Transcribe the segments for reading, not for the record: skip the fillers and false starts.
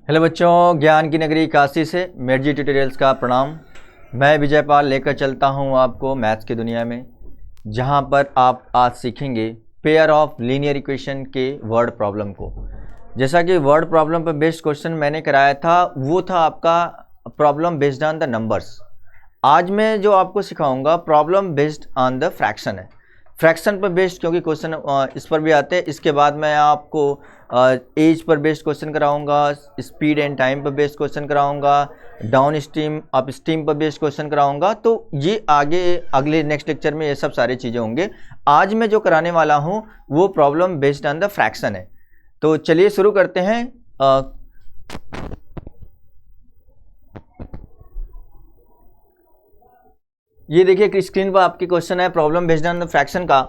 Hello बच्चों, ज्ञान की नगरी काशी से मेडजी ट्यूटोरियल्स का प्रणाम। मैं विजय पाल लेकर चलता हूं आपको मैथ्स की दुनिया में, जहां पर आप आज सीखेंगे पेयर ऑफ लीनियर इक्वेशन के वर्ड प्रॉब्लम को। जैसा कि वर्ड प्रॉब्लम पर बेस्ड क्वेश्चन मैंने कराया था, वो था आपका problem based on the numbers. आज मैं जो आपको सिखाऊंगा problem based on the fraction है। फ्रैक्शन पर बेस्ड क्योंकि क्वेश्चन इस पर भी आते हैं। इसके बाद मैं आपको एज पर बेस्ड क्वेश्चन कराऊंगा, स्पीड एंड टाइम पर बेस्ड क्वेश्चन कराऊंगा, डाउन स्ट्रीम अप स्ट्रीम पर बेस्ड क्वेश्चन कराऊंगा। तो ये आगे अगले नेक्स्ट लेक्चर में ये सब सारी चीज़ें होंगे। आज मैं जो कराने वाला हूँ वो problem based on the fraction है। तो चलिए शुरू करते हैं। ये देखिए कि स्क्रीन पर आपकी क्वेश्चन है problem based on the fraction का।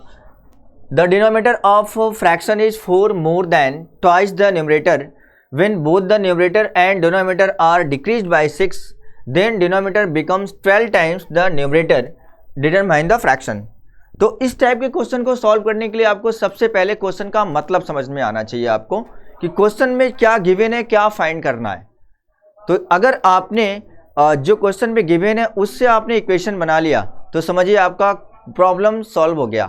The denominator of fraction is 4 more than twice the numerator when both the numerator and denominator are decreased by 6 then denominator becomes 12 times the numerator. Determine the fraction. तो इस type के question को solve करने के लिए आपको सबसे पहले क्वेश्चन का मतलब समझ में आना चाहिए आपको कि क्वेश्चन में क्या गिवन है, क्या फाइंड करना है। तो अगर आपने जो क्वेश्चन में गिवन है उससे आपने इक्वेशन बना लिया तो समझिए आपका प्रॉब्लम सॉल्व हो गया।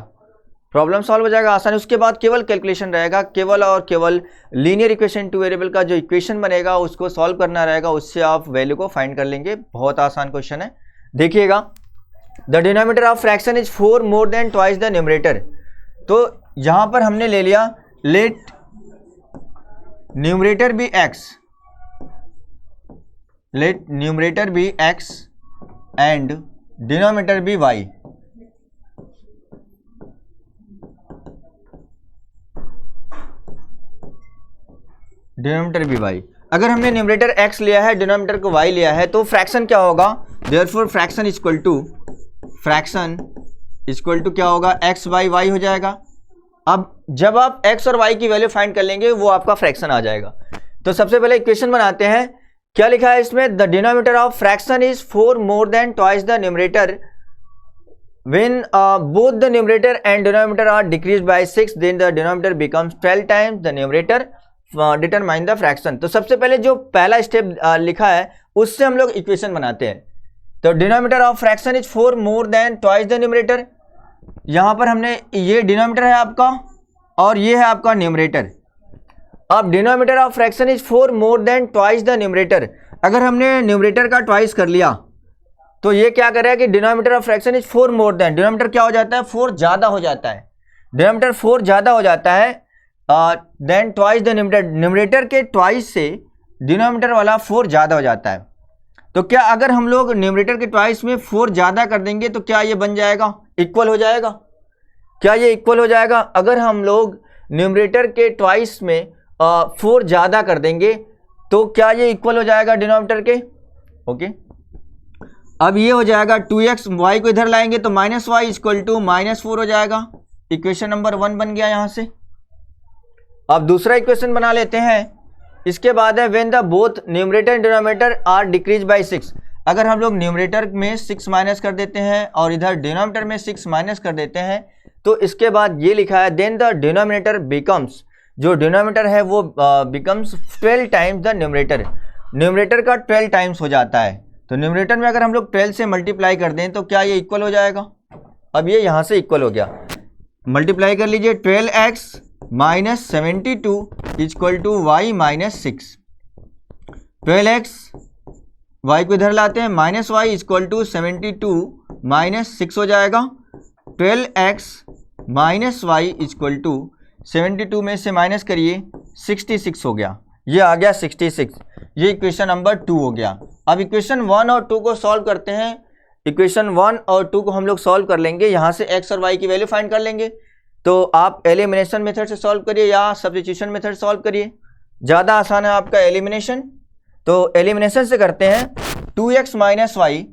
प्रॉब्लम सॉल्व हो जाएगा आसानी। उसके बाद केवल कैलकुलेशन रहेगा, केवल और केवल लीनियर इक्वेशन टू वेरिएबल का जो इक्वेशन बनेगा उसको सॉल्व करना रहेगा, उससे आप वैल्यू को फाइंड कर लेंगे। बहुत आसान क्वेश्चन है, देखिएगा। The denominator of fraction is 4 more than twice the numerator. तो यहां पर हमने ले लिया let numerator be x, let numerator be x and denominator be y। Denominator be y। अगर हमने न्यूमरेटर x लिया है, डिनोमिनेटर को y लिया है, तो फ्रैक्शन क्या होगा? देयरफॉर फ्रैक्शन इक्वल टू क्या होगा? x बाई y हो जाएगा। अब जब आप x और y की वैल्यू फाइंड कर लेंगे वो आपका फ्रैक्शन आ जाएगा। तो सबसे पहले इक्वेशन बनाते हैं। क्या लिखा है इसमें? The denominator of fraction is 4 more than twice the numerator when both the numerator and denominator are decreased by 6 then the denominator becomes 12 times the numerator. Determine the fraction. तो सबसे पहले जो पहला स्टेप लिखा है उससे हम लोग इक्वेशन बनाते हैं। तो denominator of fraction is 4 more than twice the numerator. यहां पर हमने ये डिनोमिनेटर है आपका और ये है आपका न्यूमरेटर। अब denominator of fraction is 4 more than twice the numerator. अगर हमने न्यूमरेटर का ट्वाइस कर लिया तो ये क्या करेगा कि denominator of fraction is 4 more then, denominator क्या हो जाता है? 4 ज्यादा हो जाता है। डिनोमिनेटर 4 ज्यादा हो जाता है then twice the numerator. Numerator के ट्वाइस से डिनोमिनेटर वाला 4 ज्यादा हो जाता है। तो क्या अगर हम लोग न्यूमरेटर के ट्वाइस में 4 ज्यादा कर देंगे तो क्या ये बन जाएगा? इक्वल हो जाएगा। क्या ये इक्वल हो जाएगा? अगर हम लोग न्यूमरेटर के ट्वाइस में 4 ज्यादा कर देंगे तो क्या ये इक्वल हो जाएगा डिनोमिनेटर के? ओके। अब ये हो जाएगा 2x, y को इधर लाएंगे तो माइनस वाई इक्वल टू -4 हो जाएगा। इक्वेशन नंबर 1 बन गया यहां से। अब दूसरा इक्वेशन बना लेते हैं। इसके बाद है when the both numerator and denominator are decrease by 6। अगर हम लोग न्यूमरेटर में 6 माइनस कर देते हैं और इधर डिनोमिनेटर में 6 माइनस कर देते हैं तो इसके बाद ये लिखा है देन द डिनोमिनेटर बिकम्स, जो डिनोमिनेटर है वो becomes 12 times the numerator. Numerator का 12 टाइम्स हो जाता है। तो न्यूमरेटर में अगर हम लोग 12 से मल्टीप्लाई कर दें तो क्या ये इक्वल हो जाएगा? अब ये यहां से इक्वल हो गया। मल्टीप्लाई कर लीजिए 12x minus 72 equal to y minus 6। 12x, y को इधर लाते हैं, minus y equal to 72 minus 6 हो जाएगा। 12x minus y equal to 72 में से माइनस करिए 66 हो गया। ये आ गया 66। ये इक्वेशन नंबर 2 हो गया। अब इक्वेशन 1 और 2 को सॉल्व करते हैं। इक्वेशन 1 और 2 को हम लोग सॉल्व कर लेंगे। यहाँ से x और y की वैल्यू फाइंड कर लेंगे। तो आप एलिमिनेशन मेथड से सॉल्व करिए या सब्स्टिट्यूशन मेथड सॉल्व करिए, ज़्यादा आसान है आपका एलिमिनेशन। तो एलिमिनेशन से करते हैं 2x minus y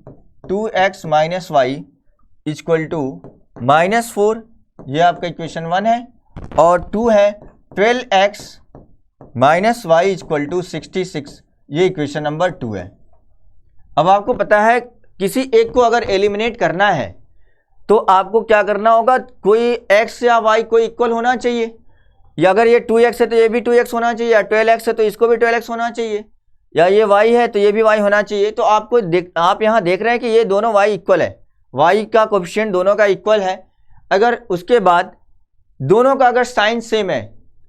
equal to -4। ये आपका इक्वेशन 1 है। और 2 है 12x minus y equal to 66। ये इक्वेशन नंबर 2 है। अब आपको पता है किसी एक को अगर एलिमिनेट करना है तो आपको क्या करना होगा? कोई x या y कोई इक्वल होना चाहिए। या अगर ये 2x है तो ये भी 2x होना चाहिए, या 12x है तो इसको भी 12x होना चाहिए। या ये y है तो ये भी y होना चाहिए। तो आपको आप यहाँ देख रहे हैं कि ये दोनों y इक्वल है, y का कोफिशिएंट दोनों का इक्वल है। अगर उसके बाद दोनों का अगर साइन सेम है,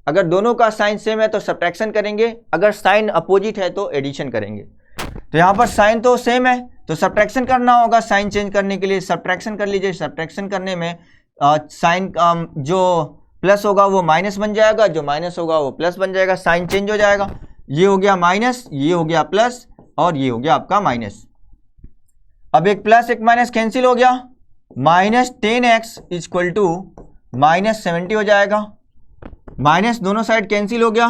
अगर दोनों का साइन सेम है तो सब्ट्रैक्शन करेंगे, अगर साइन अपोजिट है तो एडिशन करेंगे। तो यहाँ पर साइन तो सेम है तो सब्ट्रैक्शन करना होगा, साइन चेंज करने के लिए सब्ट्रैक्शन कर लीजिए। सब्ट्रैक्शन करने में साइन जो प्लस होगा वो माइनस बन जाएगा, जो माइनस होगा वो प्लस बन जाएगा, साइन चेंज हो जाएगा। ये हो गया माइनस, ये हो गया प्लस और ये हो गया आपका माइनस। अब एक प्लस एक माइनस कैंसिल हो गया, minus 10x equal to minus 70 हो जाएगा। माइनस दोनों साइड कैंसिल हो गया,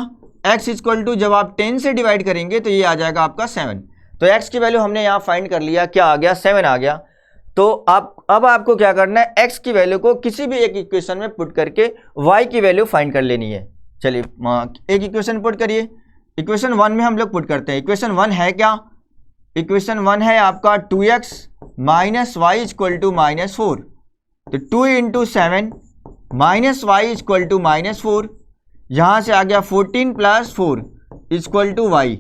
x इक्वल टू जब आप 10 से डिवाइड करेंगे तो ये आ जाएगा आपका 7। तो x की वैल्यू हमने यहाँ फाइंड कर लिया, क्या आ गया 7 आ गया। तो अब आपको क्या करना है, x की वैल्यू को किसी भी एक इक्वेशन में पुट करके y की वैल्यू फाइंड कर लेनी है। चलिए एक इक्वेशन पुट करिए, इक्वेशन 1 में हम लोग पुट करते हैं। इक्वेशन 1 है क्या, इक्वेशन 1 है आपका 2x minus y equal to minus 4। तो 2 into 7 minus y equal to minus 4, यहाँ से आ गया 14 प्लस 4 इक्वल टू वाई।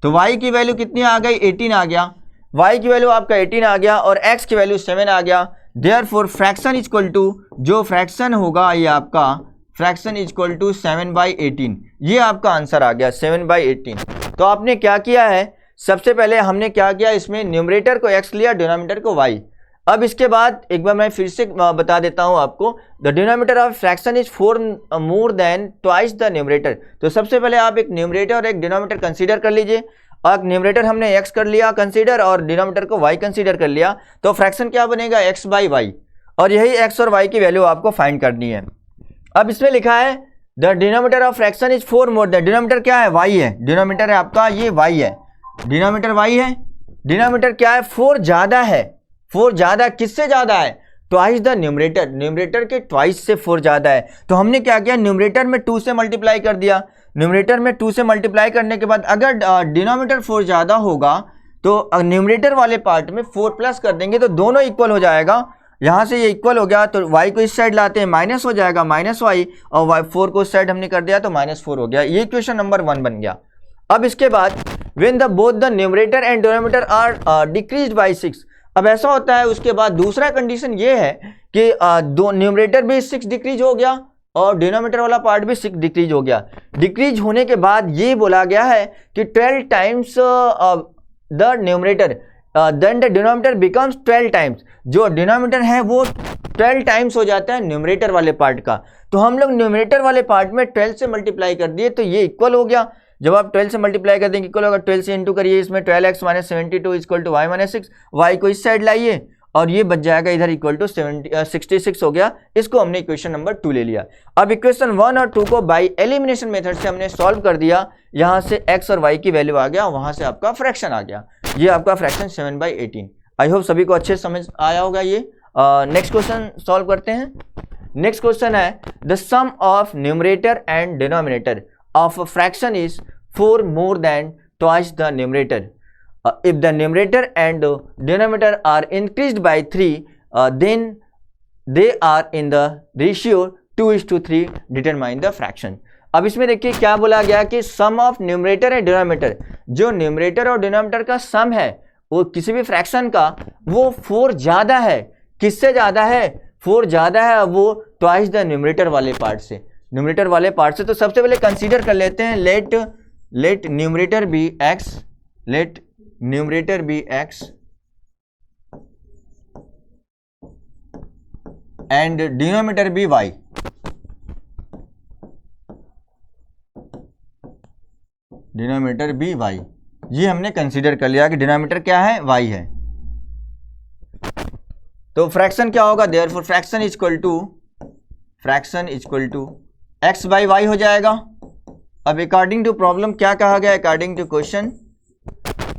तो y की वैल्यू कितनी आ गई, 18 आ गया। y की वैल्यू आपका 18 आ गया और x की वैल्यू 7 आ गया। देयरफॉर फ्रैक्शन इक्वल टू, जो फ्रैक्शन होगा ये आपका फ्रैक्शन इक्वल टू 7/18, ये आपका आंसर आ गया 7/18। तो आपने क्या किया है, सबसे पहले हमने क्या किया, इसमें न्यूमरेटर को x लिया, डिनोमिनेटर को y। अब इसके बाद एक बार मैं फिर से बता देता हूं आपको, the denominator of fraction is 4 more than twice the numerator. तो सबसे पहले आप एक न्यूमरेटर और एक डिनोमिनेटर कंसीडर कर लीजिए। और न्यूमरेटर हमने x कर लिया कंसीडर और डिनोमिनेटर को y कंसीडर कर लिया, तो फ्रैक्शन क्या बनेगा, x/y। और यही x और y की वैल्यू आपको फाइंड करनी है। अब इसमें लिखा है the denominator of fraction is 4 more then, denominator क्या है, y है, डिनोमिनेटर है आपका ये y है, डिनोमिनेटर y है, डिनोमिनेटर क्या है, 4 ज्यादा है। 4 ज्यादा किससे ज्यादा है, ट्वाइस द न्यूमरेटर, न्यूमरेटर के ट्वाइस से 4 ज्यादा है। तो हमने क्या किया, न्यूमरेटर में 2 से मल्टीप्लाई कर दिया। न्यूमरेटर में 2 से मल्टीप्लाई करने के बाद अगर डिनोमिनेटर 4 ज्यादा होगा तो न्यूमरेटर वाले पार्ट में 4 प्लस कर देंगे तो दोनों इक्वल हो जाएगा। यहाँ से ये इक्वल हो गया तो y को इस साइड लाते हैं, माइनस हो जाएगा माइनस y, और 4 को इस साइड हमने कर दिया तो -4 हो गया। ये इक्वेशन नंबर 1 बन गया। अब इसके बाद when the both the numerator and denominator are decreased by 6, अब ऐसा होता है उसके बाद दूसरा कंडीशन ये है कि दो न्यूमरेटर भी 6 डिक्रीज हो गया और डिनोमिनेटर वाला पार्ट भी 6 डिक्रीज हो गया। डिक्रीज होने के बाद ये बोला गया है कि 12 times the numerator then the denominator becomes 12 times, जो डिनोमिनेटर है वो 12 टाइम्स हो जाता है न्यूमरेटर वाले पार्ट का। तो हम लोग न्यूमरेटर वाले पार्ट में 12 से मल्टीप्लाई कर दिए तो ये इक्वल हो गया। जब आप 12 से मल्टीप्लाई कर देंगे इक्वल होगा, 12 से इंटू करिए, इसमें 12x minus 72 equal to y minus 6, y को इस साइड लाइए और ये बच जाएगा इधर इक्वल टू 66 हो गया। इसको हमने इक्वेशन नंबर 2 ले लिया। अब इक्वेशन 1 और 2 को बाई एलिमिनेशन मेथड से हमने सॉल्व कर दिया। यहाँ से x और y की वैल्यू आ गया, वहां से आपका फ्रैक्शन आ गया, ये आपका फ्रैक्शन 7/18। आई होप सभी को अच्छे समझ आया होगा। ये नेक्स्ट क्वेश्चन सॉल्व करते हैं। नेक्स्ट क्वेश्चन है the sum of numerator and denominator of a fraction is 4 more than twice the numerator. If the numerator and denominator are increased by 3, then they are in the ratio 2:3. Determine the fraction. अब इसमें देखिए क्या बोला गया कि sum of numerator and denominator, जो numerator और denominator का sum है वो किसी भी फ्रैक्शन का वो 4 ज्यादा है। किससे ज्यादा है, 4 ज्यादा है वो ट्वाइस द न्यूमरेटर वाले पार्ट से, न्यूमरेटर वाले पार्ट से। तो सबसे पहले कंसीडर कर लेते हैं let numerator be x, let numerator be x and denominator be y। Denominator be y, ये हमने कंसीडर कर लिया कि डिनोमिनेटर क्या है, y है। तो फ्रैक्शन क्या होगा, therefore fraction equal to x/y हो जाएगा। अब अकॉर्डिंग टू प्रॉब्लम क्या कहा गया, according to question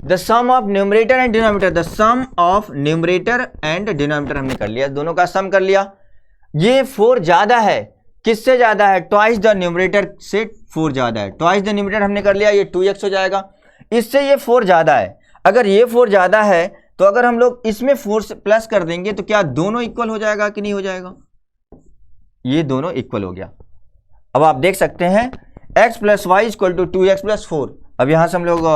the sum of numerator and denominator, the sum of numerator and denominator हमने कर लिया, दोनों का सम कर लिया। ये 4 ज्यादा है, किससे ज्यादा है, ट्वाइस द न्यूमरेटर से 4 ज्यादा है। ट्वाइस द न्यूमरेटर हमने कर लिया, ये 2x हो जाएगा, इससे ये 4 ज्यादा है। अगर ये 4 ज्यादा है तो अगर हम लोग इसमें 4 से प्लस कर देंगे तो क्या दोनों इक्वल हो जाएगा कि नहीं हो जाएगा, ये दोनों इक्वल हो गया। अब आप देख सकते हैं x plus y equal to 2x plus 4। अब यहाँ से हम लोग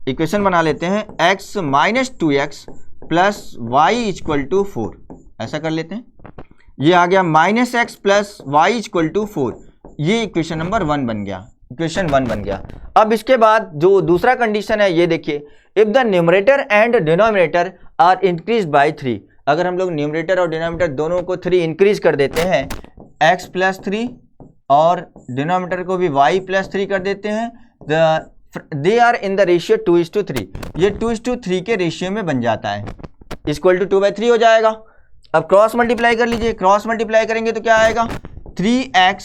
इक्वेशन बना लेते हैं x minus 2x plus y equal to 4, ऐसा कर लेते हैं। ये आ गया minus x plus y equal to 4, ये इक्वेशन नंबर 1 बन गया, इक्वेशन 1 बन गया। अब इसके बाद जो दूसरा कंडीशन है ये देखिए, if the numerator and denominator are increase by 3, अगर हम लोग न्यूमरेटर और डिनोमिनेटर दोनों को 3 इंक्रीज कर देते हैं, x प्लस 3 और डिनोमिनेटर को भी y प्लस 3 कर देते हैं, they are in the ratio 2:3, ये 2:3 के रेशियो में बन जाता है, इक्वल टू 2/3 हो जाएगा। अब क्रॉस मल्टीप्लाई कर लीजिए, क्रॉस मल्टीप्लाई करेंगे तो क्या आएगा, 3x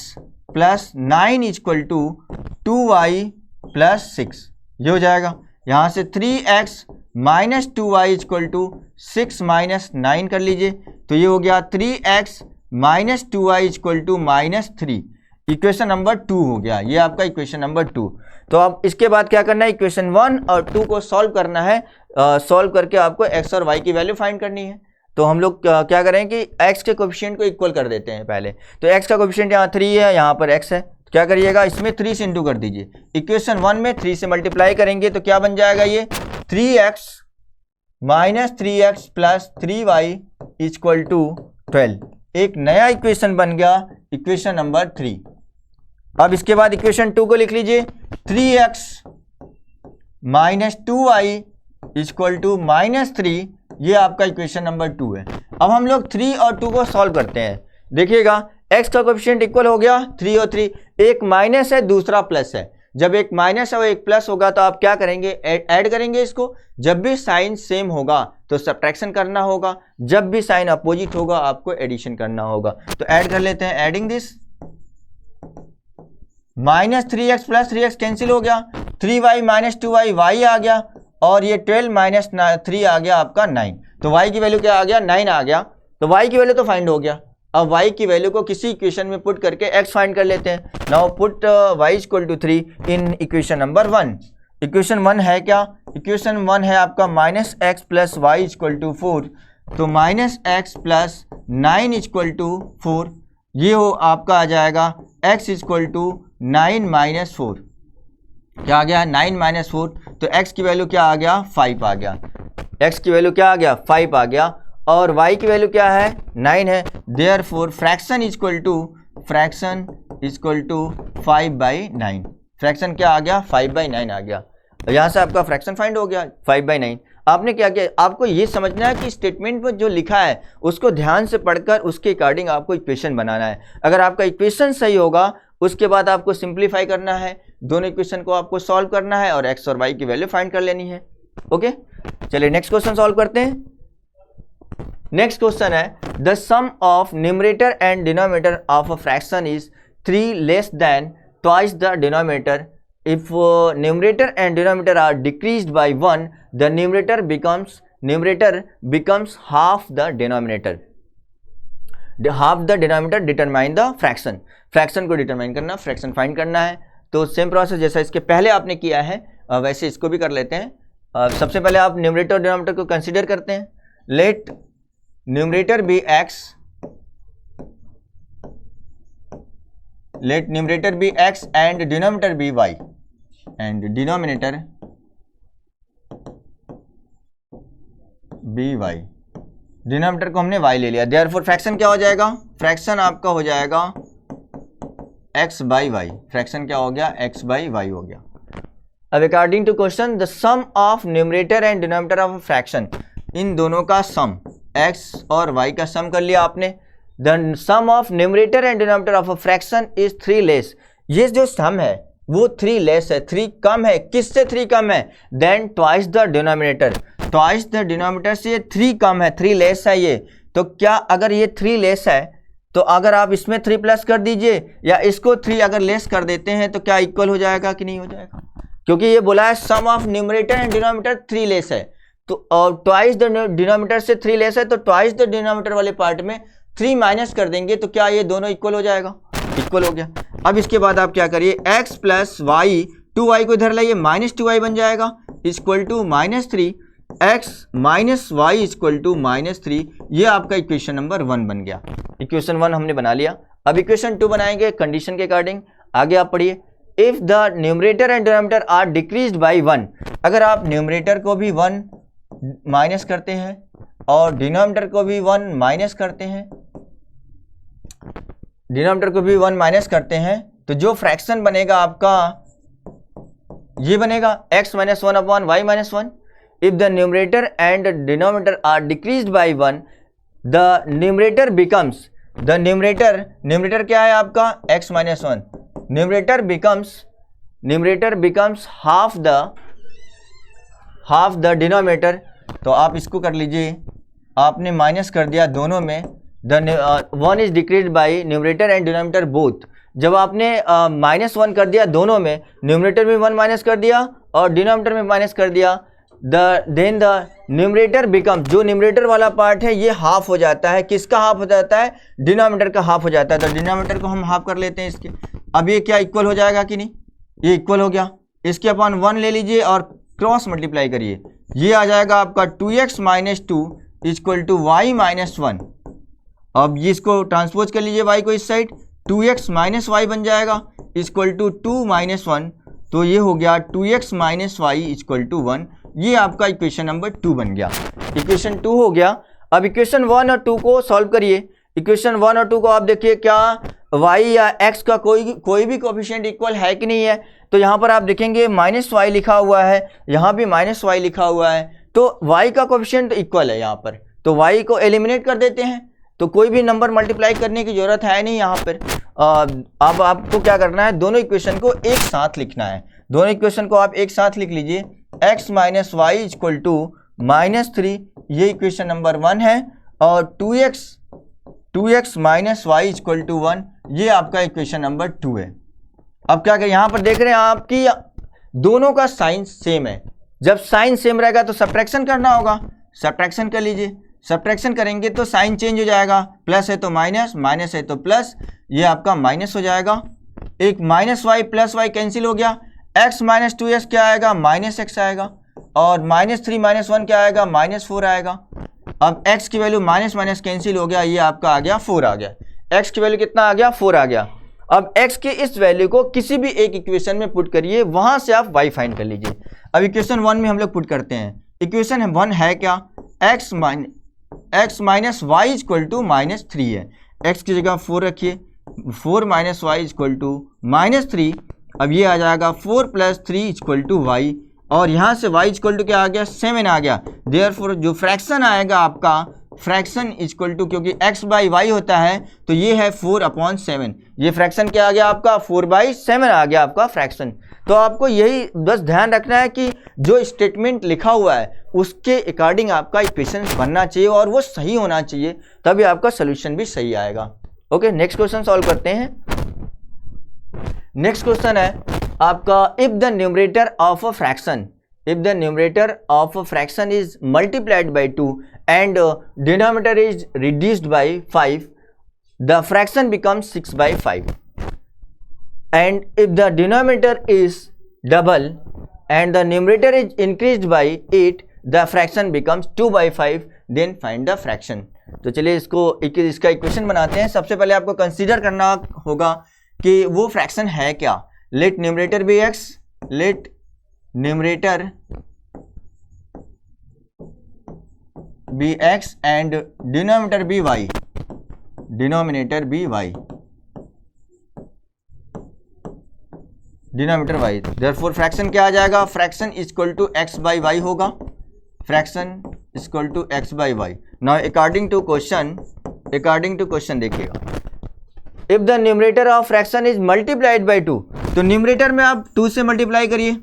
plus 9 equal to 2y plus 6, ये हो जाएगा। यहाँ से 3x minus 2y equal to 6 minus 9 कर लीजिए, तो ये हो गया 3x minus 2y equal to minus 3, equation number 2 हो गया, ये आपका इक्वेशन नंबर 2। तो अब इसके बाद क्या करना है, इक्वेशन 1 और 2 को सॉल्व करना है, सॉल्व करके आपको x और y की वैल्यू फाइंड करनी है। तो हम लोग क्या करें कि x के कोएफिशिएंट को इक्वल कर देते हैं पहले, तो x का कोएफिशिएंट यहाँ 3 है, यहाँ पर x है, तो क्या करिएगा इसमें 3 से इंटू कर दीजिए, इक्वेशन 1 में 3 से मल्टीप्लाई करेंगे तो क्या बन जाएगा, ये 3x minus 3x plus 3y equal to 12, एक नया इक्वेशन बन गया, इक्वेशन नंबर 3। अब इसके बाद इक्वेशन 2 को लिख लीजिए, 3x minus 2y equal to minus 3, ये आपका इक्वेशन नंबर 2 है। अब हम लोग 3 और 2 को सॉल्व करते हैं, देखिएगा x का कोएफिशिएंट इक्वल हो गया 3 और 3, एक माइनस है दूसरा प्लस है, जब एक माइनस है और एक प्लस होगा तो आप क्या करेंगे, ऐड करेंगे इसको, जब भी साइन सेम होगा तो सब्ट्रैक्शन करना होगा, जब भी साइन अपोजिट होगा आपको एडिशन करना होगा। तो ऐड कर लेते हैं, adding this, minus 3x plus 3x cancel हो गया, 3y माइनस 2y y आ गया, और ये 12 माइनस 3 आ गया आपका 9, तो y की वैल्यू क्या आ गया, 9 आ गया। तो y की वैल्यू तो फाइंड हो गया, अब y की वैल्यू को किसी इक्वेशन में पुट करके x फाइंड कर लेते हैं। Now put y equal to 3 in equation number 1। Equation 1 है क्या, इक्वेशन 1 है आपका minus x plus y equal to 4, तो minus x plus 9 equal to 4, ये हो आपका आ जाएगा x इक्वल टू 9 माइनस 4, क्या आ गया 9 माइनस 4, तो x की वैल्यू क्या आ गया 5 आ गया, x की वैल्यू क्या आ गया 5 आ गया, और y की वैल्यू क्या है 9 है, therefore fraction equal to 5/9, fraction क्या आ गया 5/9 आ गया, यहाँ से आपका फ्रैक्शन फाइंड हो गया 5/9। आपने क्या किया, आपको ये समझना है कि स्टेटमेंट में जो लिखा है उसको ध्यान से पढ़कर उसके अकॉर्डिंग आपको इक्वेशन बनाना है। अगर आपका इक्वेशन सही होगा उसके बाद आपको सिंप्लीफाई करना है, दोनों इक्वेशन को आपको सॉल्व करना है और x और y की वैल्यू फाइंड कर लेनी है। ओके, चलिए नेक्स्ट क्वेश्चन सॉल्व करते हैं। नेक्स्ट क्वेश्चन है, the sum of numerator and denominator of a fraction is 3 less than twice the denominator. If numerator and denominator are decreased by 1, the numerator becomes half the denominator. Half the denominator determine the fraction. Fraction को determine करना, fraction find करना है। तो same process जैसा इसके पहले आपने किया है वैसे इसको भी कर लेते हैं। सबसे पहले आप न्यूमरेटर और डिनोमिनेटर को कंसीडर करते हैं। Let numerator be x, let numerator be x and denominator be y, and denominator be y, denominator को हमने y ले लिया, देयरफॉर फ्रैक्शन क्या हो जाएगा, फ्रैक्शन आपका हो जाएगा x बाई वाई, फ्रैक्शन क्या हो गया x बाई वाई हो गया। अब according to question the sum of numerator and denominator of fraction, इन दोनों का सम x और y का सम कर लिया आपने। The sum of numerator and denominator of a fraction is 3 less. ये जो सम है वो 3 लेस है, 3 कम है, किससे 3 कम है, then twice the denominator, twice the denominator से ये 3 कम है, 3 लेस है ये। तो क्या अगर ये 3 लेस है तो अगर आप इसमें 3 प्लस कर दीजिए या इसको 3 अगर लेस कर देते हैं तो क्या इक्वल हो जाएगा कि नहीं हो जाएगा, क्योंकि ये बोला है sum of numerator and denominator 3 less है, तो और ट्वाइस द डिनोमिनेटर से 3 लेस है, तो ट्वाइस द डिनोमिनेटर वाले पार्ट में 3 माइनस कर देंगे तो क्या ये दोनों इक्वल हो जाएगा, इक्वल हो गया। अब इसके बाद आप क्या करिए, x प्लस वाई, 2y को इधर लाइए, माइनस 2y बन जाएगा equal to -3, x minus y equal to -3, ये आपका इक्वेशन नंबर 1 बन गया। इक्वेशन 1 हमने बना लिया। अब इक्वेशन 2 बनाएंगे कंडीशन के अकॉर्डिंग। आगे आप पढ़िए, if the numerator and denominator are decreased by 1, अगर आप न्यूमरेटर को भी 1 माइनस करते हैं और डिनोमिनेटर को भी 1 माइनस करते हैं, डिनोमिनेटर को भी 1 माइनस करते हैं, तो जो फ्रैक्शन बनेगा आपका ये बनेगा x minus 1 upon y minus 1। If the numerator and denominator are decreased by 1, the numerator becomes, the numerator क्या है आपका x minus 1, numerator becomes half the denominator. तो आप इसको कर लीजिए, आपने माइनस कर दिया दोनों में, the 1 is decreased bye numerator and denominator both. जब आपने -1 कर दिया दोनों में, न्यूमरेटर में 1 माइनस कर दिया और डिनोमिनेटर में माइनस कर दिया, देन द न्यूमरेटर बिकम्स, जो न्यूमरेटर वाला पार्ट है ये हाफ हो जाता है। किसका हाफ हो जाता है? डिनोमिनेटर का हाफ हो जाता है। तो डिनोमिनेटर को हम हाफ कर लेते हैं इसके। अब ये क्या इक्वल हो जाएगा कि नहीं? ये इक्वल हो गया। इसके अपॉन 1 ले लीजिए और क्रॉस मल्टीप्लाई करिए, ये आ जाएगा आपका 2x minus 2 equal to y minus 1। अब ये इसको ट्रांसपोज कर लीजिए y को इस साइड, 2x माइनस वाई बन जाएगा इक्वल टू 2 माइनस 1। तो ये हो गया 2x minus y equal to 1। ये आपका इक्वेशन नंबर 2 बन गया। इक्वेशन 2 हो गया। अब इक्वेशन 1 और 2 को सॉल्व करिए। इक्वेशन 1 और 2 को आप देखिए, क्या y या x का कोई भी कोफिशिएंट इक्वल है कि नहीं है? तो यहाँ पर आप देखेंगे -y लिखा हुआ है, यहाँ भी -y लिखा हुआ है, तो y का कोफिशिएंट इक्वल है यहाँ पर। तो y को एलिमिनेट कर देते हैं, तो कोई भी नंबर मल्टीप्लाई करने की जरूरत है नहीं यहाँ पर। अब आपको क्या करना है, दोनों इक्वेशन को एक साथ लिखना है। दोनों इक्वेशन को आप एक साथ लिख लीजिए, x minus y equal to -3, ये इक्वेशन नंबर 1 है, और 2x minus y equal to 1, ये आपका इक्वेशन नंबर 2 है। अब क्या करें, यहाँ पर देख रहे हैं आपकी दोनों का साइन सेम है। जब साइन सेम रहेगा तो सब्ट्रैक्शन करना होगा, सब्ट्रैक्शन कर लीजिए। सब्ट्रैक्शन करेंगे तो साइन चेंज हो जाएगा, प्लस है तो माइनस, माइनस है तो प्लस, ये आपका माइनस हो जाएगा। एक minus y plus y cancel हो गया, x माइनस 2x क्या आएगा, -x आएगा, और -3 माइनस 1 क्या आएगा, -4 आएगा। अब x की वैल्यू माइनस माइनस कैंसिल हो गया, ये आपका आ गया 4 आ गया। x की वैल्यू कितना आ गया, 4 आ गया। अब x के इस वैल्यू को किसी भी एक इक्वेशन में पुट करिए, वहां से आप y फाइंड कर लीजिए। अब इक्वेशन 1 में हम लोग पुट करते हैं। इक्वेशन 1 है क्या, x minus y equal to -3 है। x की जगह 4 रखिए, 4 माइनस वाई इक्वल टू -3। अब ये आ जाएगा 4 प्लस 3 इक्वल टू वाई, और यहाँ से y इक्वल टू क्या आ गया, 7 आ गया। देयरफॉर जो फ्रैक्शन आएगा आपका, फ्रैक्शन इक्वल टू, क्योंकि x बाई वाई होता है तो ये है 4/7। ये फ्रैक्शन क्या आ गया आपका, 4/7 आ गया आपका फ्रैक्शन। तो आपको यही बस ध्यान रखना है कि जो स्टेटमेंट लिखा हुआ है उसके अकॉर्डिंग आपका इक्वेशन बनना चाहिए और वो सही होना चाहिए, तभी आपका सोल्यूशन भी सही आएगा। ओके, नेक्स्ट क्वेश्चन सॉल्व करते हैं। नेक्स्ट क्वेश्चन है आपका, if the numerator of a fraction, if the numerator of a fraction is multiplied by 2 and denominator is reduced by 5, the fraction becomes 6/5. And if the denominator is double and the numerator is increased by 8, the fraction becomes 2/5. then find the fraction. तो चलिए इसका equation बनाते हैं। सबसे पहले आपको consider करना होगा कि वो फ्रैक्शन है क्या। Let numerator be x, let numerator be x and denominator be y, denominator be y, denominator y। therefore fraction क्या आ जाएगा, fraction equal to x by y होगा, fraction equal to x by y। now according to question देखिएगा, if the numerator of fraction is multiplied by 2, तो numerator में आप 2 से multiply करिए,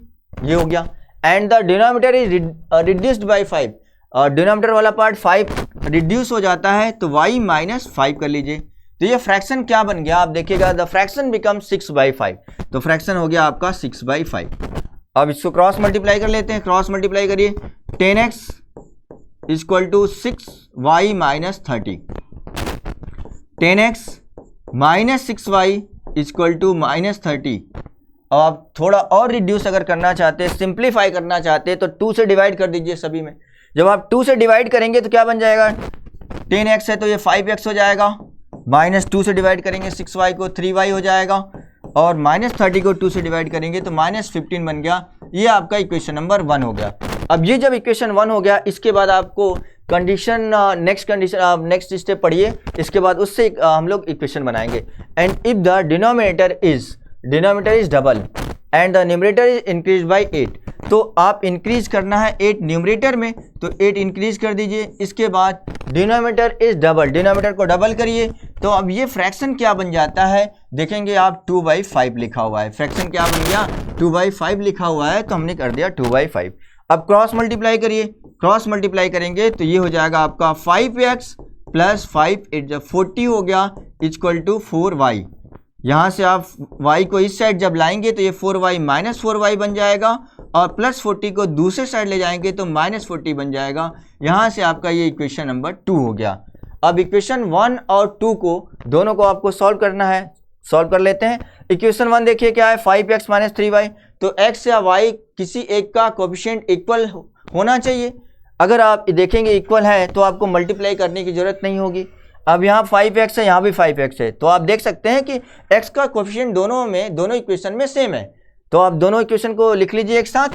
ये हो गया। And the denominator is reduced by 5, और डिनोमिनेटर वाला पार्ट 5 रिड्यूस हो जाता है, तो y माइनस 5 कर लीजिए। तो ये फ्रैक्शन क्या बन गया, आप देखिएगा, द फ्रैक्शन बिकम 6/5। तो फ्रैक्शन हो गया आपका 6/5। अब इसको क्रॉस मल्टीप्लाई कर लेते हैं, क्रॉस मल्टीप्लाई करिए, 10x equal to 6y minus 30, 10x minus 6y equal to -30। अब आप थोड़ा और रिड्यूस अगर करना चाहते हैं, सिंप्लीफाई करना चाहते हैं, तो 2 से डिवाइड कर दीजिए सभी में। जब आप 2 से डिवाइड करेंगे तो क्या बन जाएगा, 10x है तो ये 5x हो जाएगा, -2 से डिवाइड करेंगे 6y को 3y हो जाएगा, और -30 को 2 से डिवाइड करेंगे तो -15 बन गया। ये आपका इक्वेशन नंबर 1 हो गया। अब ये जब इक्वेशन 1 हो गया, इसके बाद आपको कंडीशन नेक्स्ट स्टेप पढ़िए, इसके बाद उससे हम लोग इक्वेशन बनाएंगे। And if the denominator is double and the numerator is increase by 8, तो आप इंक्रीज करना है 8 न्यूमरेटर में, तो 8 इंक्रीज कर दीजिए। इसके बाद डिनोमिनेटर इज डबल, डिनोमिनेटर को डबल करिए, तो अब ये फ्रैक्शन क्या बन जाता है, देखेंगे आप 2/5 लिखा हुआ है। फ्रैक्शन क्या बन गया, 2/5 लिखा हुआ है, तो हमने कर दिया 2/5। अब क्रॉस मल्टीप्लाई करिए, क्रॉस मल्टीप्लाई करेंगे तो ये हो जाएगा आपका 5x प्लस 5 40 हो गया इक्वल टू 4y। यहाँ से आप y को इस साइड जब लाएंगे तो ये 4y माइनस 4y बन जाएगा, और प्लस 40 को दूसरे साइड ले जाएंगे तो माइनस 40 बन जाएगा। यहाँ से आपका ये इक्वेशन नंबर 2 हो गया। अब इक्वेशन 1 और 2 को दोनों को आपको सॉल्व करना है, सॉल्व कर लेते हैं। इक्वेशन 1 देखिए क्या है, 5x माइनस 3y, तो x या y किसी एक का कोफिशिएंट इक्वल होना चाहिए। अगर आप देखेंगे इक्वल है तो आपको मल्टीप्लाई करने की जरूरत नहीं होगी। अब यहाँ 5x है, यहाँ भी 5x है, तो आप देख सकते हैं कि x का कोफिशिएंट दोनों इक्वेशन में सेम है। तो आप दोनों इक्वेशन को लिख लीजिए एक साथ।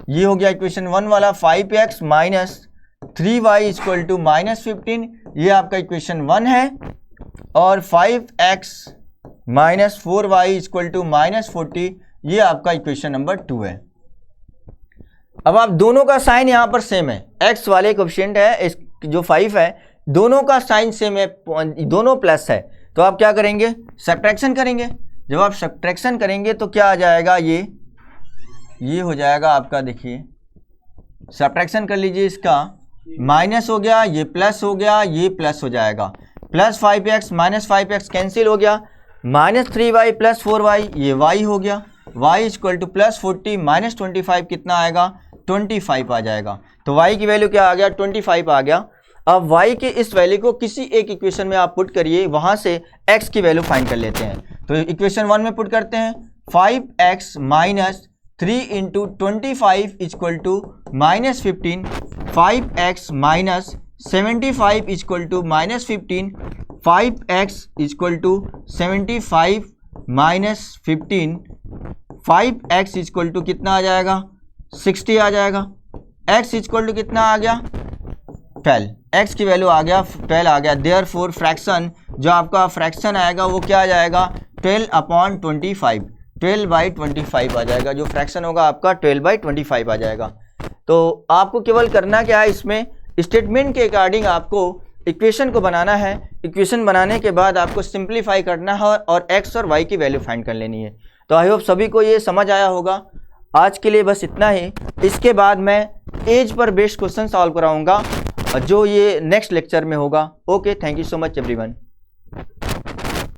ये हो गया इक्वेशन 1 वाला, 5x minus 3y equal to minus 15, ये आपका इक्वेशन 1 है। और 5x minus 4y equal to minus 40, ये आपका इक्वेशन नंबर 2 है। अब आप दोनों का साइन यहाँ पर सेम है, x वाले कोफिशिएंट है जो 5 है, दोनों का साइन सेम है, दोनों प्लस है, तो आप क्या करेंगे, सब्ट्रैक्शन करेंगे। जब आप सब्ट्रैक्शन करेंगे तो क्या आ जाएगा, ये हो जाएगा आपका, देखिए सब्ट्रैक्शन कर लीजिए, इसका माइनस हो गया, ये प्लस हो गया, ये प्लस हो जाएगा, plus 5x minus 5x cancel हो गया, माइनस 3y प्लस 4y, ये y हो गया, y equal two plus 40 minus 25 कितना आएगा, 25 आ जाएगा। तो y की वैल्यू क्या आ गया, 25 आ गया। अब y के इस वैल्यू को किसी एक इक्वेशन में आप पुट करिए, वहां से x की वैल्यू फाइंड कर लेते हैं। तो इक्वेशन 1 में पुट करते हैं, 5x minus 3 into 25 equal to minus 15, 5x minus 75 equal to minus 15, 5x equal to 75 minus 15, 5x equal to कितना आ जाएगा, 60 आ जाएगा। x इक्वल टू कितना आ गया, 12, x की वैल्यू आ गया 12 आ गया। देयरफॉर फ्रैक्शन, जो आपका फ्रैक्शन आएगा वो क्या आ जाएगा, 12/25, 12/25 आ जाएगा। जो फ्रैक्शन होगा आपका 12/25 आ जाएगा। तो आपको केवल करना क्या है, इसमें स्टेटमेंट के अकॉर्डिंग आपको इक्वेशन को बनाना है। इक्वेशन बनाने के बाद आपको सिंप्लीफाई करना है और x और y की वैल्यू फाइंड कर लेनी है। तो आई होप सभी को ये समझ आया होगा। आज के लिए बस इतना ही। इसके बाद मैं as per based question solve कराऊंगा जो ये नेक्स्ट लेक्चर में होगा। Okay, thank you so much everyone.